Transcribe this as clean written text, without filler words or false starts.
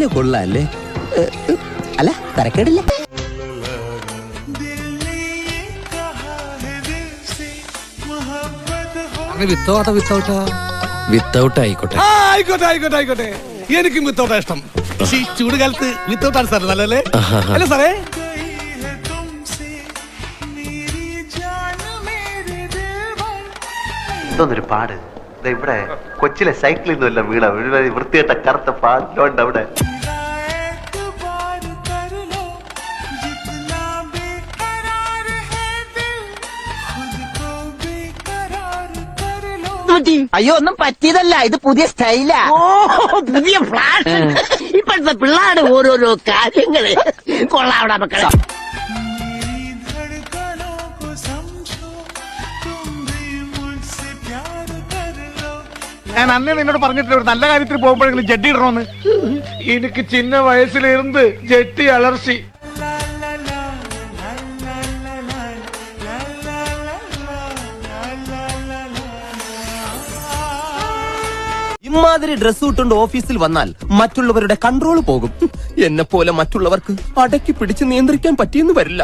കണ്ടാല് കൊള്ളാല്ലേ? അല്ല തരക്കേടില്ല. വിത്തൗട്ട് ആയിക്കോട്ടെ. ആയിക്കോട്ടെ. എനിക്കും വിത്തൗട്ടാ ഇഷ്ടം. ഈ ചൂട് കാലത്ത് വിത്തൗട്ടാണ് സാർ നല്ലല്ലേ? അല്ലേ സാറേ? ഇതൊന്നൊരു പാട്. ഇവിടെ കൊച്ചിലെ സൈക്കിളിൽ നിന്നല്ല വീണ വൃത്തിയായിട്ട കറുത്ത പാടിലോണ്ട് അവിടെ. അയ്യോ ഒന്നും പറ്റിയതല്ല, ഇത് പുതിയ സ്റ്റൈലാ. പുതിയ ഫ്ലാഷ്. ഇപ്പോഴത്തെ പിള്ളേരുടെ ഓരോരോ കാര്യങ്ങള് കൊള്ളാവിടെ മക്കളെ. ഞാൻ അന്നേ നിന്നോട് പറഞ്ഞിട്ടില്ല ഒരു നല്ല കാര്യത്തിൽ പോകുമ്പോഴെങ്കിലും ജഡ്ഡി ഇടണമെന്ന്. എനിക്ക് ചിന്ന വയസ്സിലിരുന്ന് ജഡ്ഡി അലർച്ചി. ഇമാതിരി ഡ്രസ് ഇട്ടുകൊണ്ട് ഓഫീസിൽ വന്നാൽ മറ്റുള്ളവരുടെ കൺട്രോൾ പോകും. എന്നെ പോലെ മറ്റുള്ളവർക്ക് അടക്കി പിടിച്ച് നിയന്ത്രിക്കാൻ പറ്റിയെന്ന് വരില്ല.